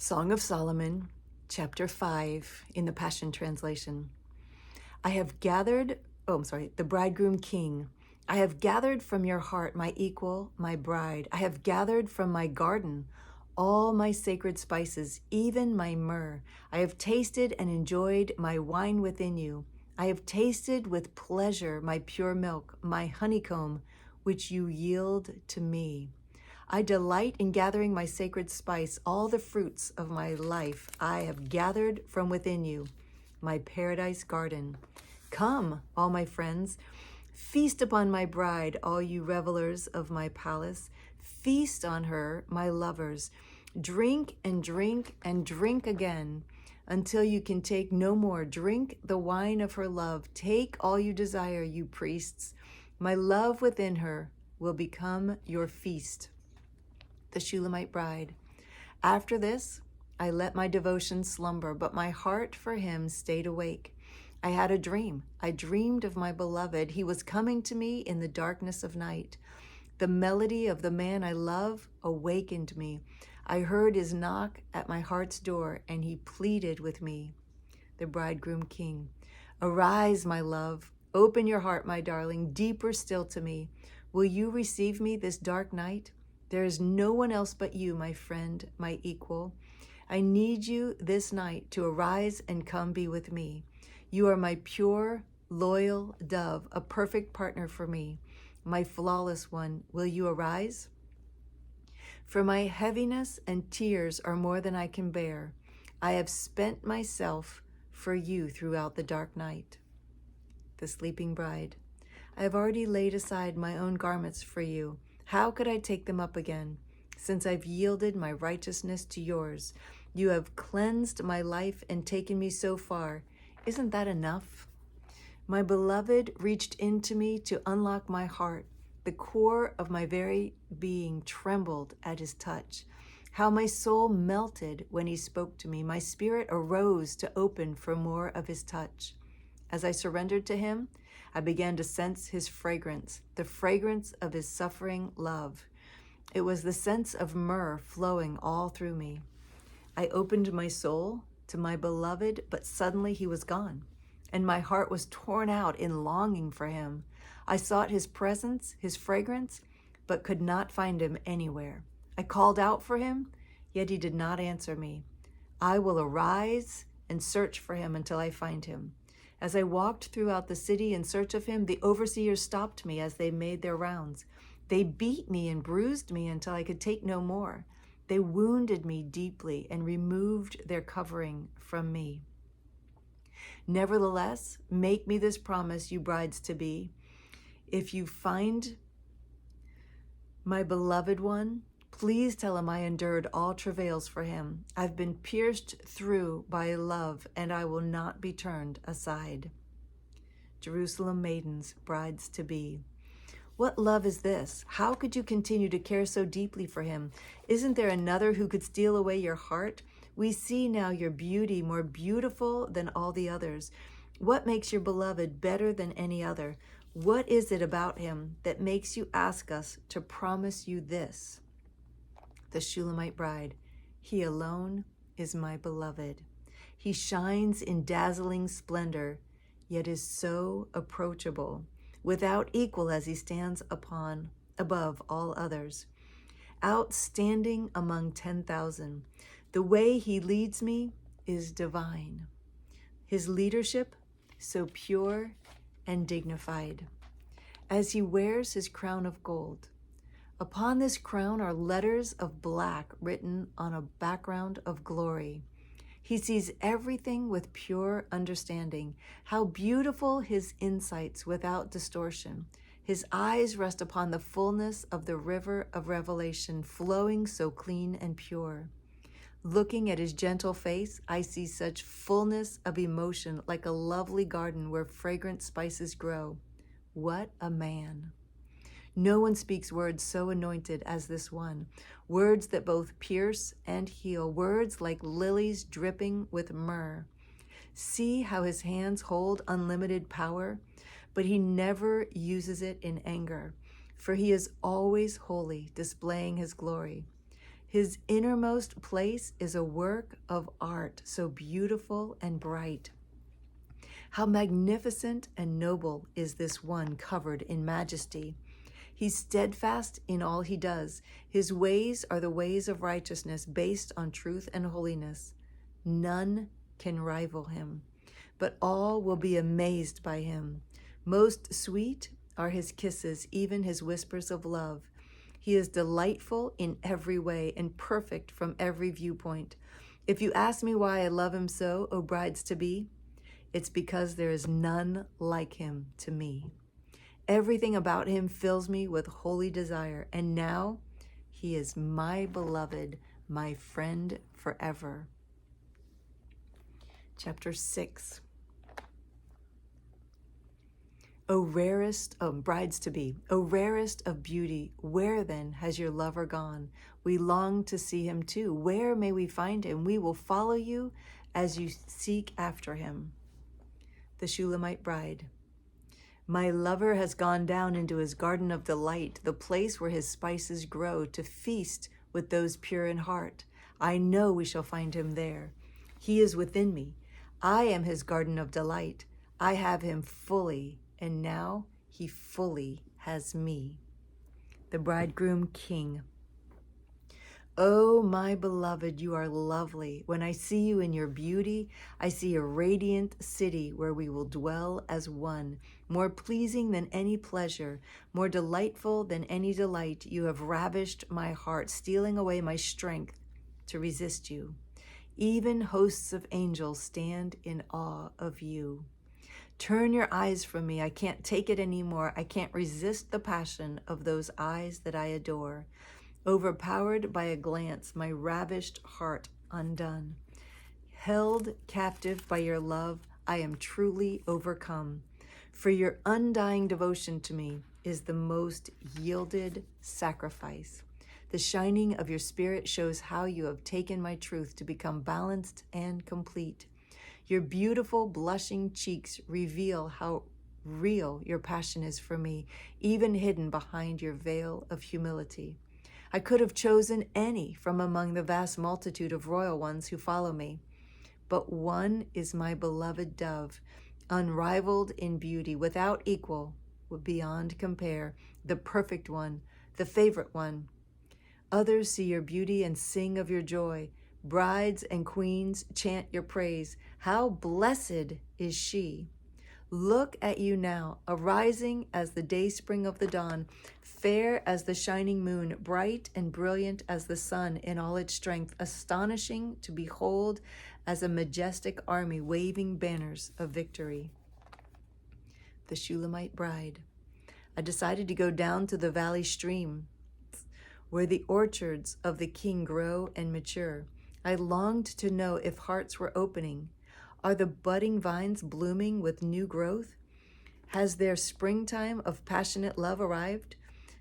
Song of Solomon, chapter 5, in the Passion Translation. The bridegroom king. I have gathered from your heart my equal, my bride. I have gathered from my garden all my sacred spices, even my myrrh. I have tasted and enjoyed my wine within you. I have tasted with pleasure my pure milk, my honeycomb, which you yield to me. I delight in gathering my sacred spice, all the fruits of my life I have gathered from within you, my paradise garden. Come, all my friends, feast upon my bride, all you revelers of my palace. Feast on her, my lovers. Drink and drink and drink again, until you can take no more. Drink the wine of her love. Take all you desire, you priests. My love within her will become your feast. The Shulamite bride. After this, I let my devotion slumber, but my heart for him stayed awake. I had a dream. I dreamed of my beloved. He was coming to me in the darkness of night. The melody of the man I love awakened me. I heard his knock at my heart's door, and he pleaded with me. The bridegroom king. Arise, my love. Open your heart, my darling, deeper still to me. Will you receive me this dark night? There is no one else but you, my friend, my equal. I need you this night to arise and come be with me. You are my pure, loyal dove, a perfect partner for me. My flawless one, will you arise? For my heaviness and tears are more than I can bear. I have spent myself for you throughout the dark night. The sleeping bride. I have already laid aside my own garments for you. How could I take them up again? Since I've yielded my righteousness to yours, you have cleansed my life and taken me so far. Isn't that enough? My beloved reached into me to unlock my heart. The core of my very being trembled at his touch. How my soul melted when he spoke to me. My spirit arose to open for more of his touch. As I surrendered to him, I began to sense his fragrance, the fragrance of his suffering love. It was the sense of myrrh flowing all through me. I opened my soul to my beloved, but suddenly he was gone, and my heart was torn out in longing for him. I sought his presence, his fragrance, but could not find him anywhere. I called out for him, yet he did not answer me. I will arise and search for him until I find him. As I walked throughout the city in search of him, the overseers stopped me as they made their rounds. They beat me and bruised me until I could take no more. They wounded me deeply and removed their covering from me. Nevertheless, make me this promise, you brides to be. If you find my beloved one, please tell him I endured all travails for him. I've been pierced through by love, and I will not be turned aside. Jerusalem maidens, brides to be. What love is this? How could you continue to care so deeply for him? Isn't there another who could steal away your heart? We see now your beauty more beautiful than all the others. What makes your beloved better than any other? What is it about him that makes you ask us to promise you this? The Shulamite bride. He alone is my beloved. He shines in dazzling splendor, yet is so approachable, without equal as he stands above all others. Outstanding among 10,000. The way he leads me is divine. His leadership so pure and dignified. As he wears his crown of gold, upon this crown are letters of black written on a background of glory. He sees everything with pure understanding. How beautiful his insights without distortion. His eyes rest upon the fullness of the river of revelation, flowing so clean and pure. Looking at his gentle face, I see such fullness of emotion, like a lovely garden where fragrant spices grow. What a man! No one speaks words so anointed as this one, words that both pierce and heal, words like lilies dripping with myrrh. See how his hands hold unlimited power, but he never uses it in anger, for he is always holy, displaying his glory. His innermost place is a work of art, so beautiful and bright. How magnificent and noble is this one covered in majesty. He's steadfast in all he does. His ways are the ways of righteousness based on truth and holiness. None can rival him, but all will be amazed by him. Most sweet are his kisses, even his whispers of love. He is delightful in every way and perfect from every viewpoint. If you ask me why I love him so, O brides-to-be, it's because there is none like him to me. Everything about him fills me with holy desire, and now he is my beloved, my friend forever. Chapter 6. O rarest of brides-to-be, O rarest of beauty, where then has your lover gone? We long to see him too. Where may we find him? We will follow you as you seek after him. The Shulamite Bride. My lover has gone down into his garden of delight, the place where his spices grow, to feast with those pure in heart. I know we shall find him there. He is within me. I am his garden of delight. I have him fully, and now he fully has me. The Bridegroom King. Oh, my beloved, you are lovely. When I see you in your beauty, I see a radiant city where we will dwell as one, more pleasing than any pleasure, more delightful than any delight. You have ravished my heart, stealing away my strength to resist you. Even hosts of angels stand in awe of you. Turn your eyes from me. I can't take it anymore. I can't resist the passion of those eyes that I adore. Overpowered by a glance, my ravished heart undone. Held captive by your love, I am truly overcome. For your undying devotion to me is the most yielded sacrifice. The shining of your spirit shows how you have taken my truth to become balanced and complete. Your beautiful blushing cheeks reveal how real your passion is for me, even hidden behind your veil of humility. I could have chosen any from among the vast multitude of royal ones who follow me, but one is my beloved dove, unrivaled in beauty, without equal, beyond compare, the perfect one, the favorite one. Others see your beauty and sing of your joy. Brides and queens chant your praise. How blessed is she! Look at you now, arising as the dayspring of the dawn, fair as the shining moon, bright and brilliant as the sun in all its strength, astonishing to behold as a majestic army waving banners of victory. The Shulamite Bride. I decided to go down to the valley stream, where the orchards of the king grow and mature. I longed to know if hearts were opening. Are the budding vines blooming with new growth? Has their springtime of passionate love arrived?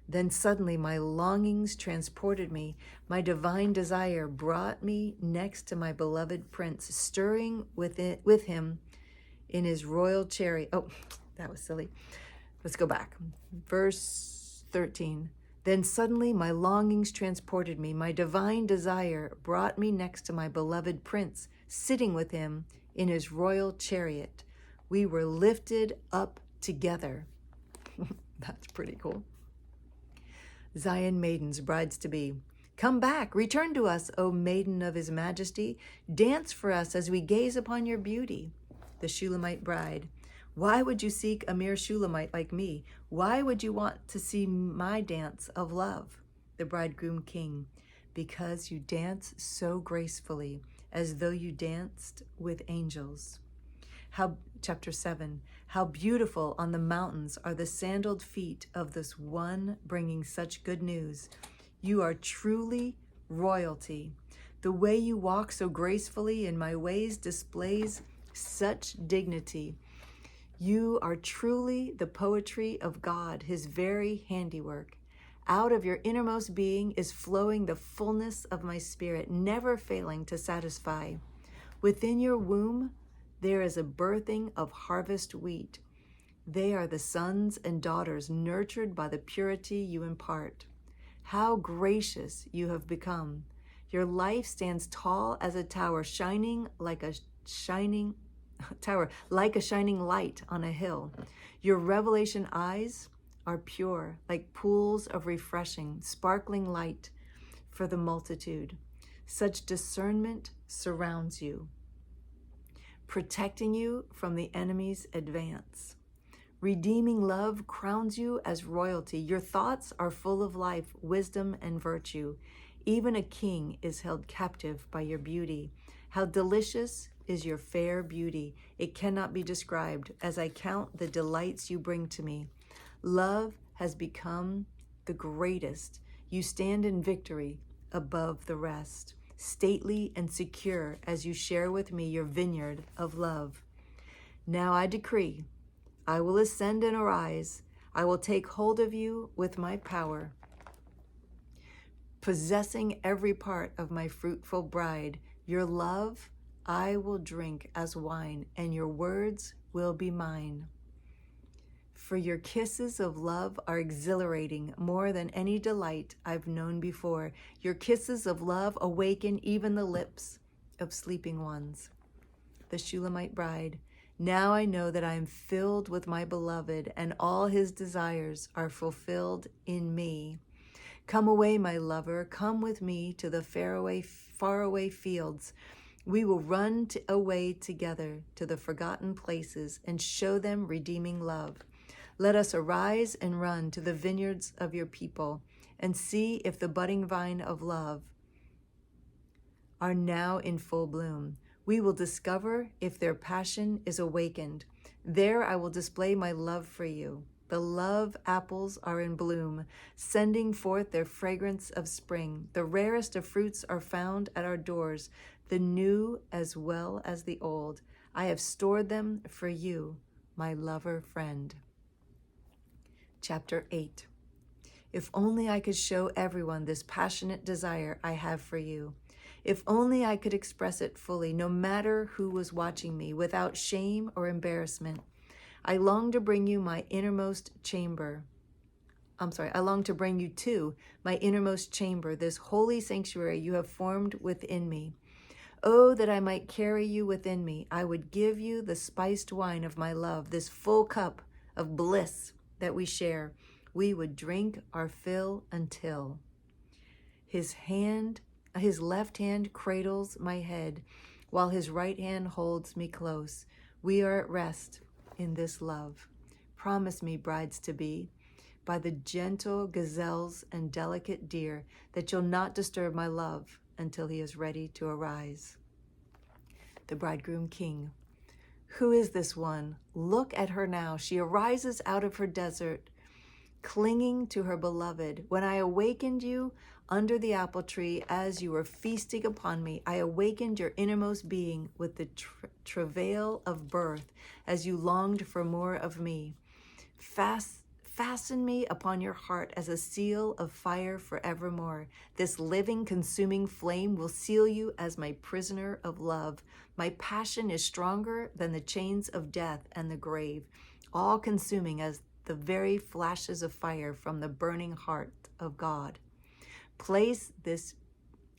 Then suddenly my longings transported me. My divine desire brought me next to my beloved prince, stirring with him in his royal chariot. Oh, that was silly. Let's go back. Verse 13. Then suddenly my longings transported me. My divine desire brought me next to my beloved prince, sitting with him in his royal chariot. We were lifted up together. That's pretty cool. Zion maidens, brides-to-be. Come back, return to us, O maiden of his majesty. Dance for us as we gaze upon your beauty. The Shulamite Bride. Why would you seek a mere Shulamite like me? Why would you want to see my dance of love? The Bridegroom King. Because you dance so gracefully, as though you danced with angels. Chapter 7. How beautiful on the mountains are the sandaled feet of this one bringing such good news. You are truly royalty. The way you walk so gracefully in my ways displays such dignity. You are truly the poetry of God, his very handiwork. Out of your innermost being is flowing the fullness of my spirit, never failing to satisfy. Within your womb, there is a birthing of harvest wheat. They are the sons and daughters nurtured by the purity you impart. How gracious you have become. Your life stands tall as a tower, shining like a shining tower, like a shining light on a hill. Your revelation eyes are pure, like pools of refreshing, sparkling light for the multitude. Such discernment surrounds you, protecting you from the enemy's advance. Redeeming love crowns you as royalty. Your thoughts are full of life, wisdom, and virtue. Even a king is held captive by your beauty. How delicious is your fair beauty. It cannot be described as I count the delights you bring to me. Love has become the greatest. You stand in victory above the rest, stately and secure as you share with me your vineyard of love. Now I decree, I will ascend and arise. I will take hold of you with my power, possessing every part of my fruitful bride. Your love I will drink as wine, and your words will be mine. For your kisses of love are exhilarating, more than any delight I've known before. Your kisses of love awaken even the lips of sleeping ones. The Shulamite bride, now I know that I am filled with my beloved, and all his desires are fulfilled in me. Come away, my lover, come with me to the faraway fields. We will run away together to the forgotten places and show them redeeming love. Let us arise and run to the vineyards of your people and see if the budding vine of love are now in full bloom. We will discover if their passion is awakened. There I will display my love for you. The love apples are in bloom, sending forth their fragrance of spring. The rarest of fruits are found at our doors, the new as well as the old. I have stored them for you, my lover friend. Chapter 8. If only I could show everyone this passionate desire I have for you. If only I could express it fully, no matter who was watching me, without shame or embarrassment. I long to bring you my innermost chamber. I long to bring you to my innermost chamber, this holy sanctuary you have formed within me. Oh, that I might carry you within me. I would give you the spiced wine of my love, this full cup of bliss that we share. We would drink our fill until his left hand cradles my head, while his right hand holds me close. We are at rest in this love. Promise me, brides to be, by the gentle gazelles and delicate deer, that you'll not disturb my love until he is ready to arise. The bridegroom king. Who is this one? Look at her now. She arises out of her desert, clinging to her beloved. When I awakened you under the apple tree as you were feasting upon me, I awakened your innermost being with the travail of birth as you longed for more of me. Fasten me upon your heart as a seal of fire forevermore. This living, consuming flame will seal you as my prisoner of love. My passion is stronger than the chains of death and the grave, all consuming as the very flashes of fire from the burning heart of God. Place this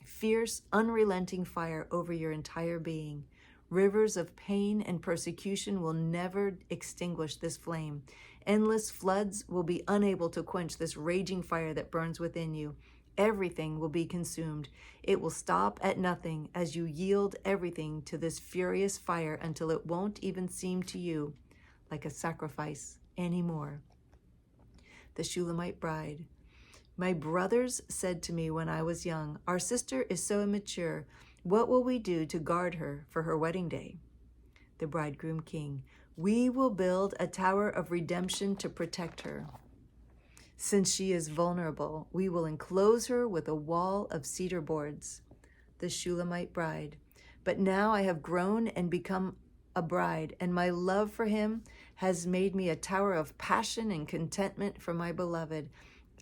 fierce, unrelenting fire over your entire being. Rivers of pain and persecution will never extinguish this flame. Endless floods will be unable to quench this raging fire that burns within you. Everything will be consumed. It will stop at nothing as you yield everything to this furious fire until it won't even seem to you like a sacrifice anymore. The Shulamite bride. My brothers said to me when I was young, our sister is so immature. What will we do to guard her for her wedding day? The bridegroom king. We will build a tower of redemption to protect her. Since she is vulnerable, we will enclose her with a wall of cedar boards. The Shulamite bride. But now I have grown and become a bride, and my love for him has made me a tower of passion and contentment for my beloved.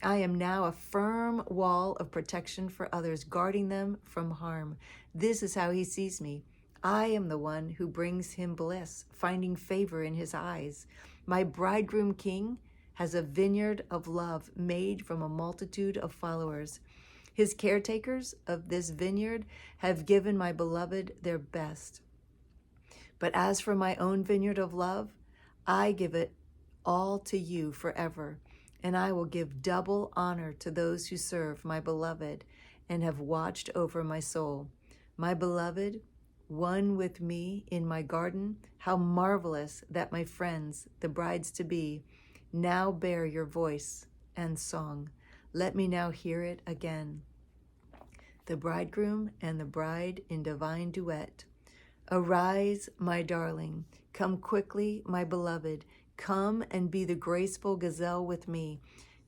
I am now a firm wall of protection for others, guarding them from harm. This is how he sees me. I am the one who brings him bliss, finding favor in his eyes. My bridegroom king has a vineyard of love made from a multitude of followers. His caretakers of this vineyard have given my beloved their best. But as for my own vineyard of love, I give it all to you forever, and I will give double honor to those who serve my beloved and have watched over my soul. My beloved, one with me in my garden, how marvelous that my friends, the brides-to-be, now bear your voice and song. Let me now hear it again. The bridegroom and the bride in divine duet. Arise, my darling, come quickly, my beloved, come and be the graceful gazelle with me.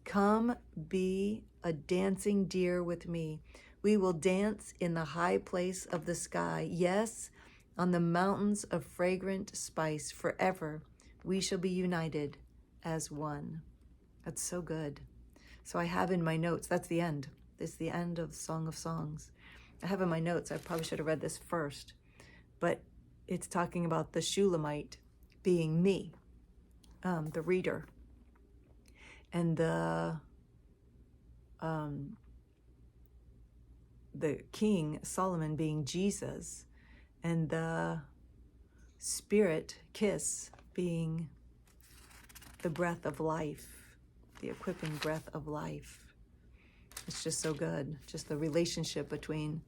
Come be a dancing deer with me. We will dance in the high place of the sky. Yes, on the mountains of fragrant spice forever. We shall be united as one. That's so good. So I have in my notes, that's the end. This is the end of Song of Songs. I have in my notes, I probably should have read this first, but it's talking about the Shulamite being me, the reader, and the king, Solomon, being Jesus, and the spirit, kiss, being the breath of life, the equipping breath of life. It's just so good. Just the relationship between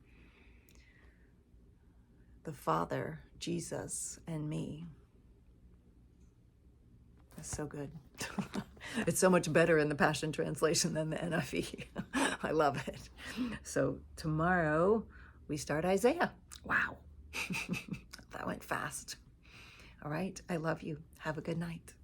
the Father, Jesus, and me. That's so good. It's so much better in the Passion Translation than the NIV. I love it. So tomorrow we start Isaiah. Wow. That went fast. All right. I love you. Have a good night.